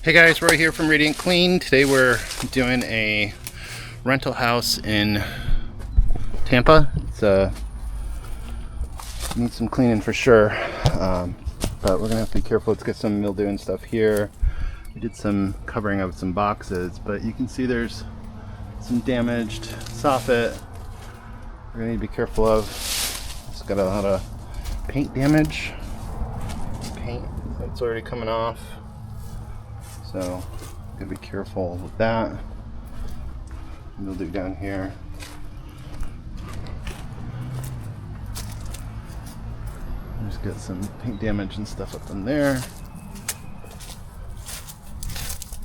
Hey guys, Roy here from Radiant Clean. Today we're doing a rental house in Tampa. It's needs some cleaning for sure, but we're gonna have to be careful. Let's get some mildew and stuff here. We did some covering of some boxes, but you can see there's some damaged soffit. We're gonna need to be careful of. It's got a lot of paint damage. Paint that's already coming off. So, gotta be careful with that. Mildew down here. Just got some paint damage and stuff up in there.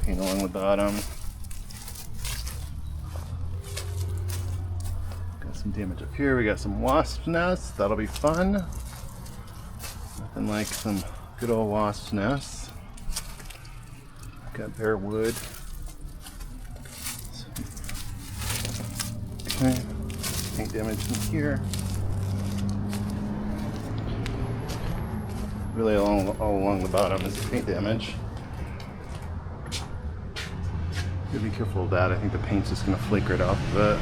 Paint along the bottom. Got some damage up here. We got some wasp nests. That'll be fun. Nothing like some good old wasp nests. Got bare wood. Okay, paint damage in here. Really all along the bottom is paint damage. Gotta be careful of that. I think the paint's just gonna flake right off of it.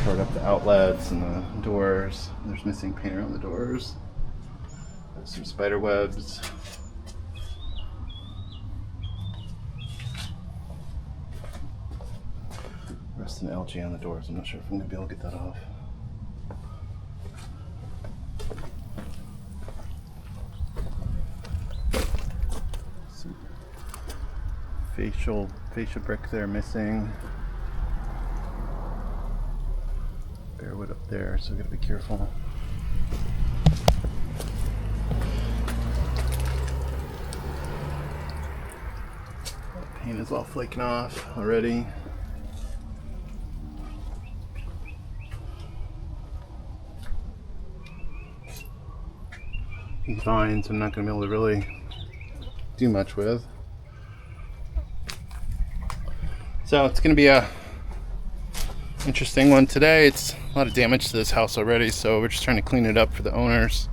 Covered up the outlets and the doors. There's missing paint around the doors. There's some spider webs. Rest and algae on the doors. I'm not sure if I'm gonna be able to get that off. Some fascia brick there missing. Bare wood up there, so we gotta be careful. Paint is all flaking off already. He's fine, so I'm not going to be able to really do much with. So it's going to be a interesting one today. It's a lot of damage to this house already, so we're just trying to clean it up for the owners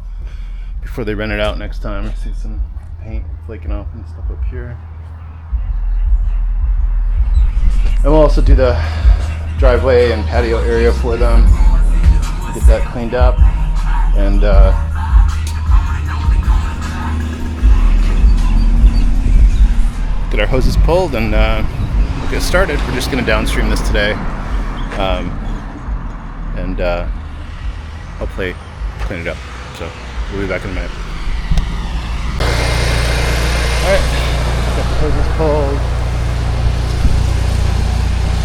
before they rent it out next time. I see some paint flaking off and stuff up here. And we'll also do the driveway and patio area for them. Get that cleaned up and get our hoses pulled and we'll get started. We're just going to downstream this today and hopefully clean it up. So we'll be back in a minute. Alright, got the hoses pulled.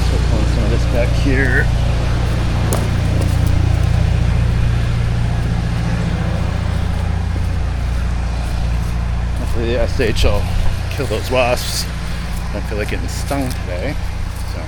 Start pulling some of this back here. Hopefully the SH will kill those wasps. Don't feel like getting stung today. So.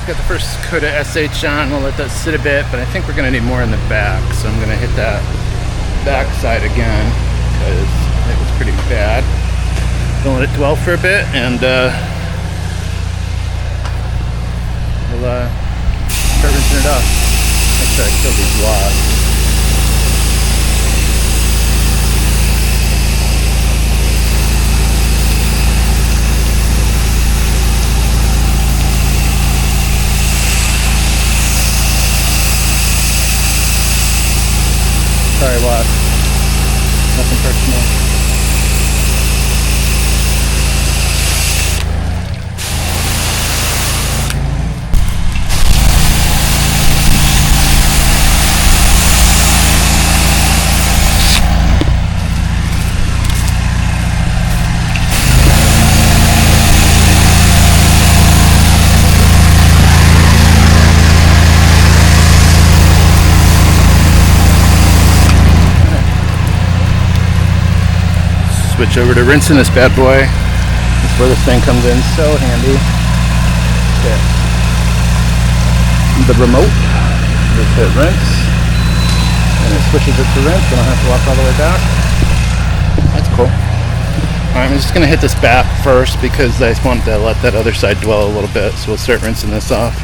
Got the first coat of SH on. We'll let that sit a bit, but I think we're gonna need more in the back, so I'm gonna hit that back side again because it was pretty bad. Gonna let it dwell for a bit, and we'll start rinsing it off. Make sure I kill these wasps. Sorry, wasp. Nothing personal. Switch over to rinsing this bad boy. That's where this thing comes in so handy. Okay. The remote, just hit rinse, and it switches it to rinse. I don't have to walk all the way back. That's cool. Alright, I'm just going to hit this back first because I just want to let that other side dwell a little bit. So we'll start rinsing this off.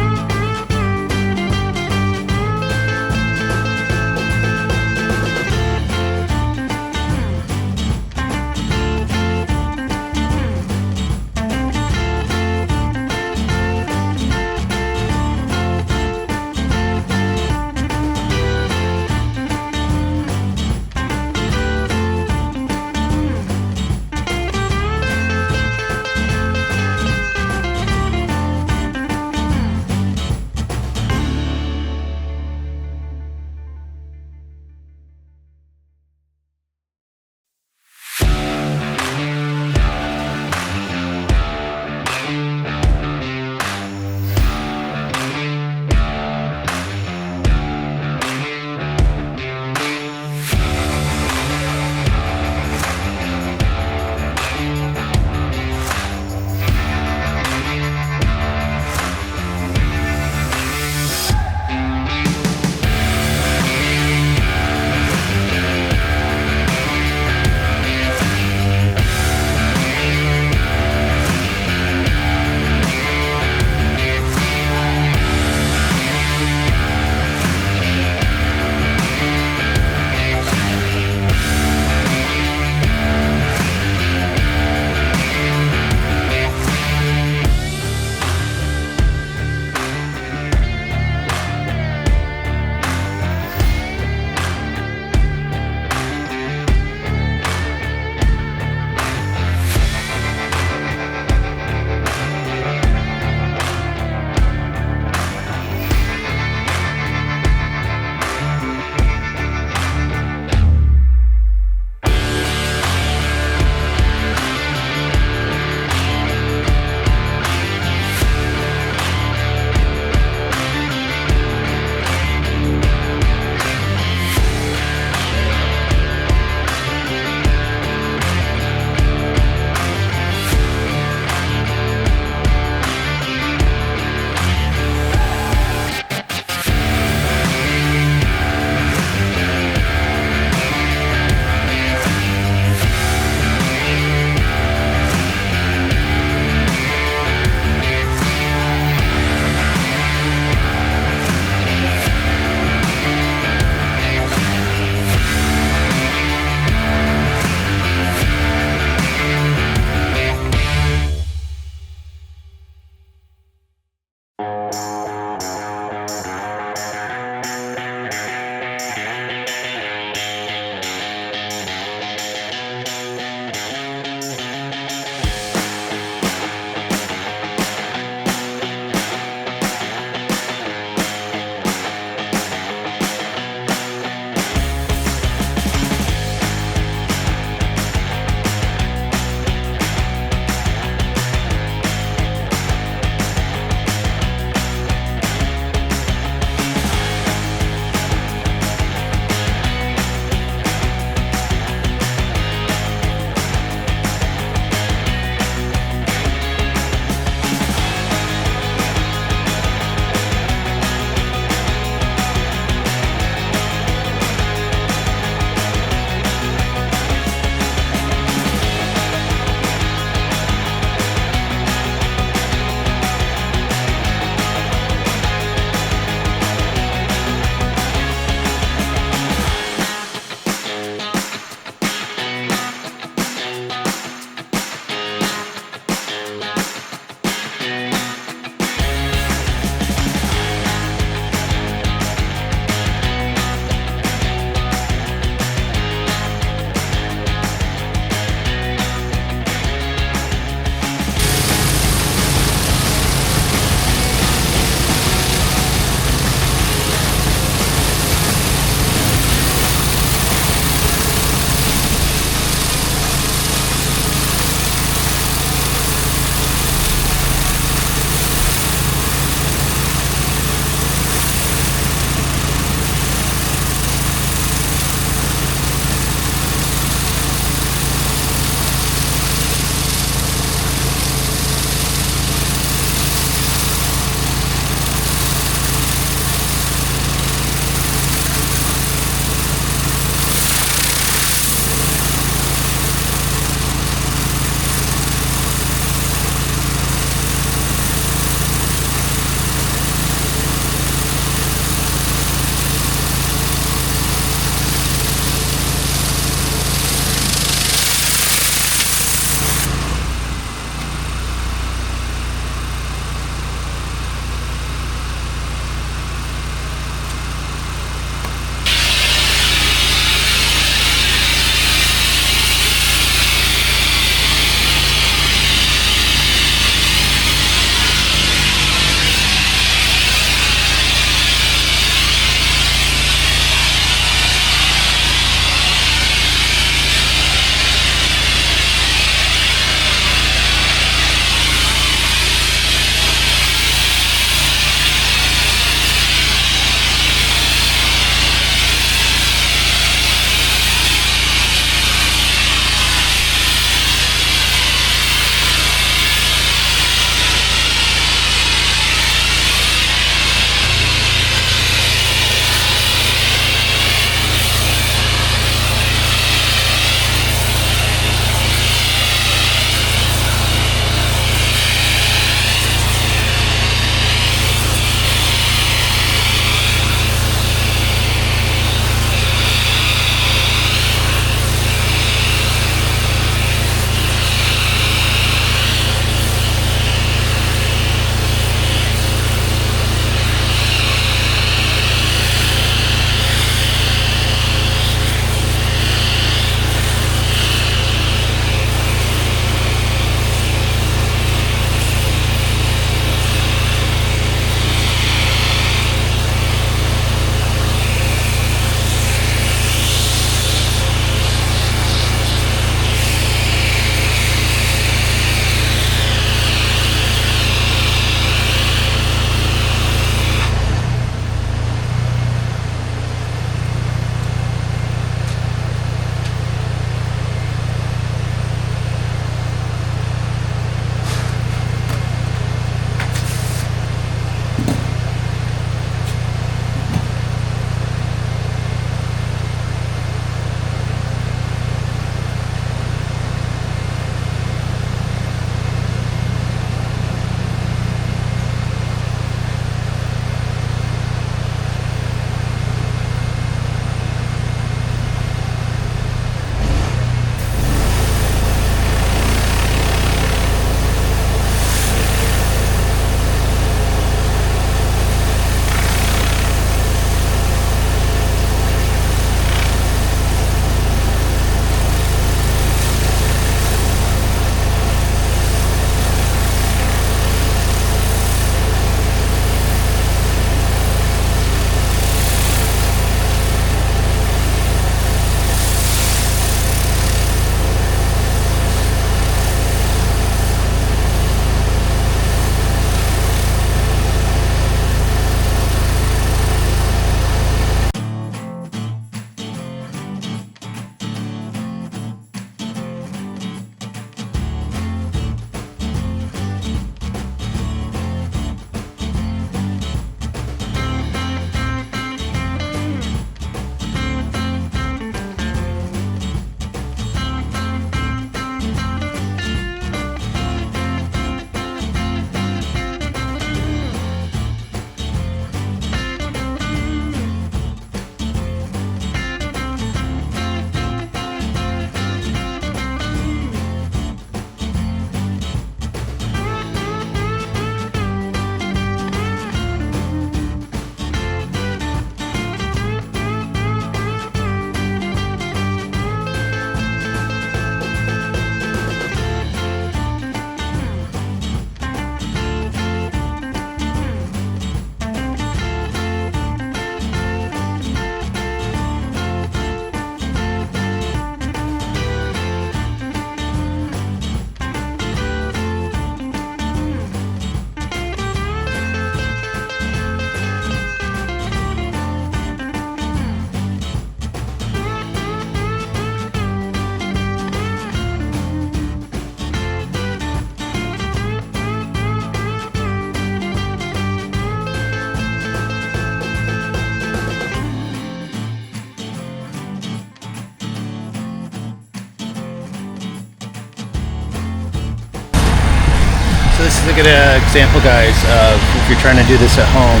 look at an example, guys, of if you're trying to do this at home,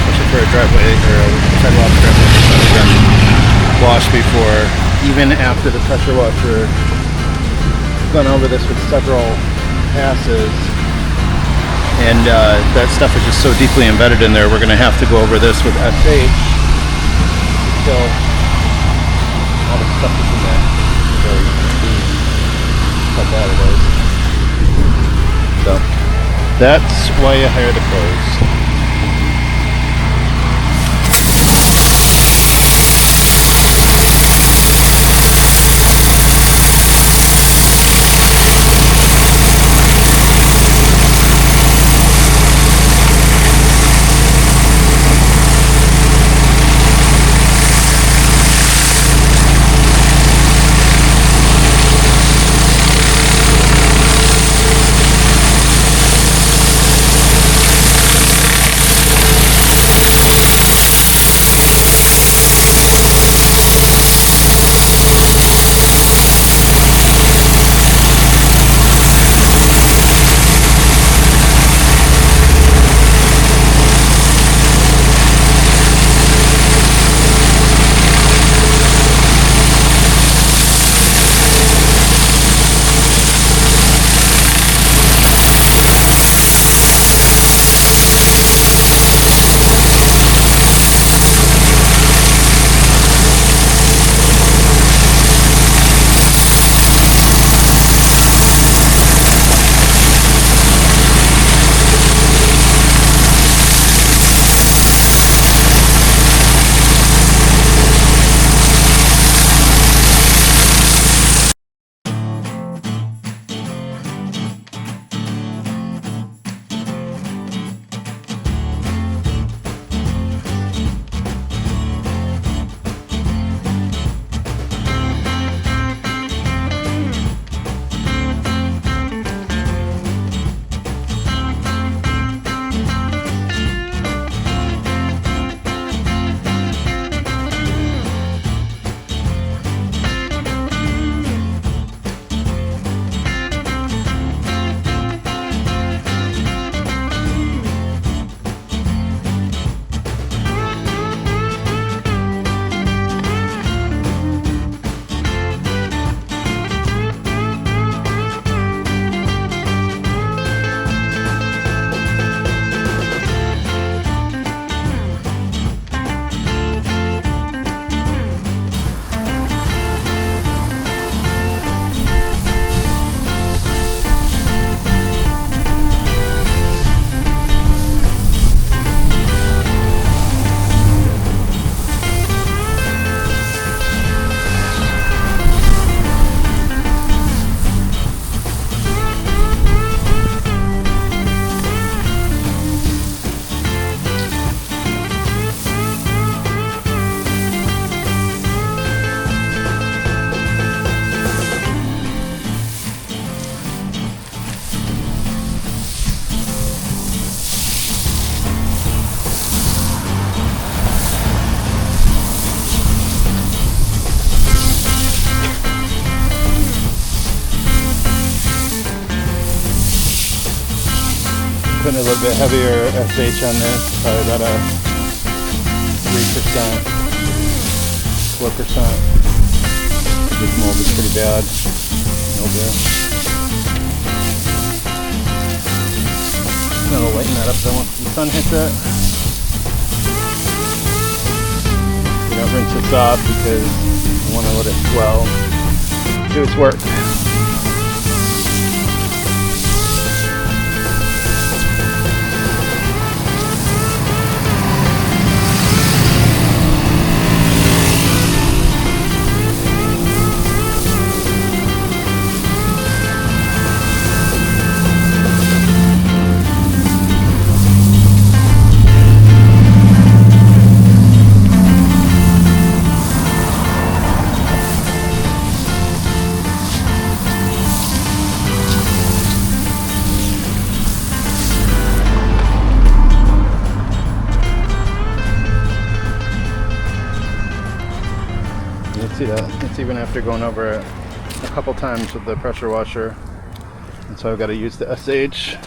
especially for a driveway or a sidewalk driveway that's been washed before, even after the pressure washer, gone over this with several passes, and that stuff is just so deeply embedded in there. We're going to have to go over this with SH to kill all the stuff that's in there. So you can see how bad it is. So that's why you hire the pros. Putting a little bit heavier SH on this, probably about a 3%, 4%. This mold is pretty bad. Mildew. That'll lighten that up though once the sun hits it. We don't rinse this off because we want to let it swell, do its work. See that? It's even after going over it a couple times with the pressure washer, and so I've got to use the SH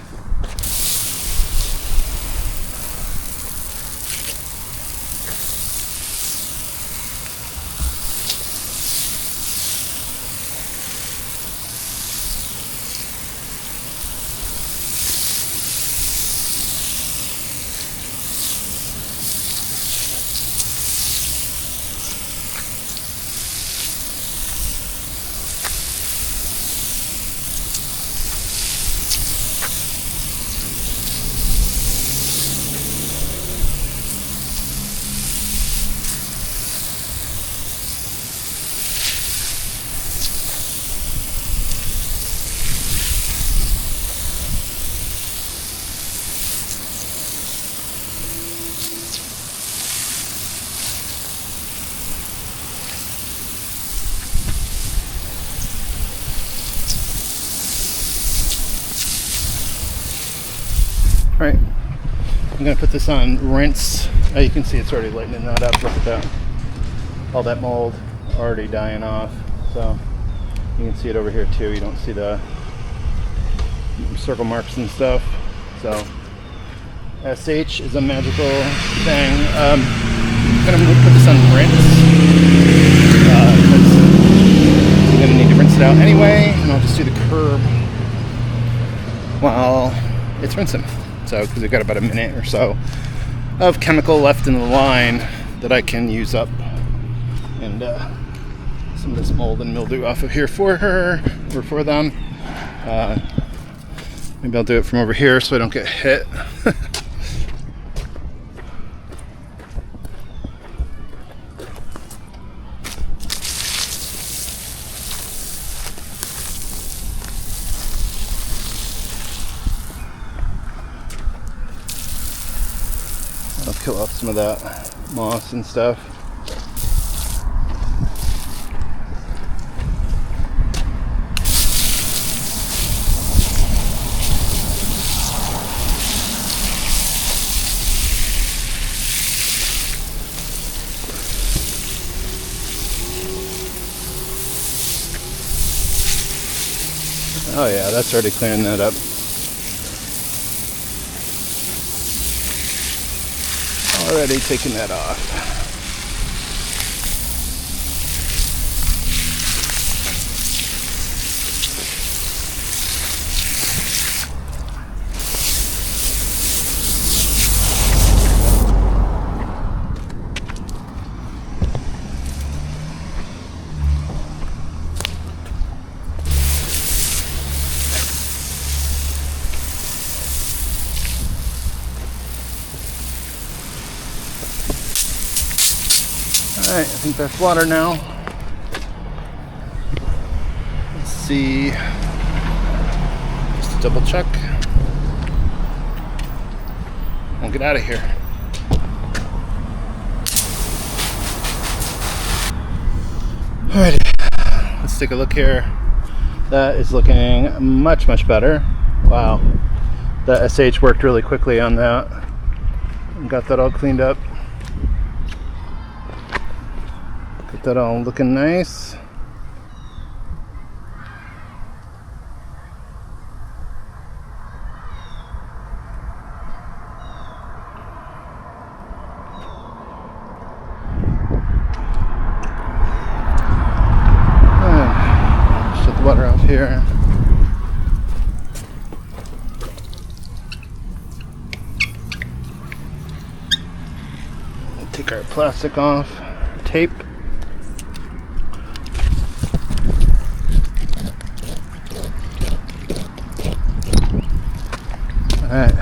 Alright, I'm going to put this on rinse. You can see it's already lightening that up. Look at that. All that mold already dying off. So you can see it over here too. You don't see the circle marks and stuff. So SH is a magical thing. I'm going to put this on rinse. I'm going to need to rinse it out anyway. And I'll just do the curb while it's rinsing. So, because we've got about a minute or so of chemical left in the line that I can use up, and some of this mold and mildew off of here for her or for them. Maybe I'll do it from over here so I don't get hit. I'll kill off some of that moss and stuff. Oh yeah, that's already clearing that up. Already taking that off. Alright, I think that's water now. Let's see. Just to double check. I'll get out of here. Alrighty, let's take a look here. That is looking much, much better. Wow. The SH worked really quickly on that. Got that all cleaned up. Get that all looking nice. Shut the water off here. Take our plastic off, tape. Alright,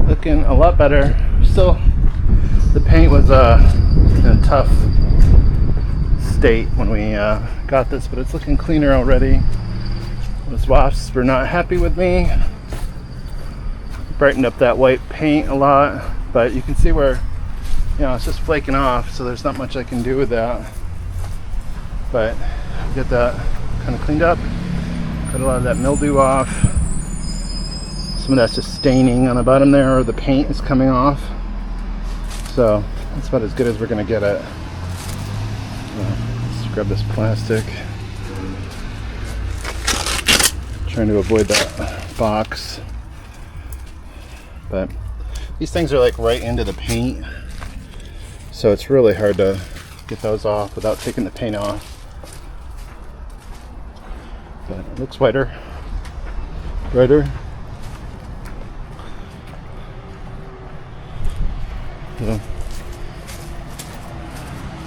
looking a lot better. Still, the paint was in a tough state when we got this, but it's looking cleaner already. Those wasps were not happy with me. Brightened up that white paint a lot, but you can see where, you know, it's just flaking off, so there's not much I can do with that. But get that kind of cleaned up, cut a lot of that mildew off. Some of that's just staining on the bottom there, or the paint is coming off. So that's about as good as we're gonna get it. Let's grab this plastic. Trying to avoid that box. But these things are like right into the paint, so it's really hard to get those off without taking the paint off. But it looks whiter, brighter. So,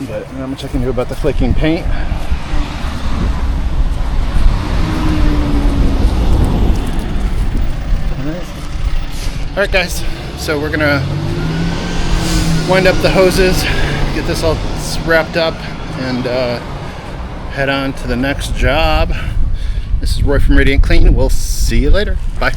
but not much I can do about the flaking paint. Alright guys, so we're gonna wind up the hoses, get this all wrapped up, and head on to the next job. This is Roy from Radiant Clean. We'll see you later. Bye.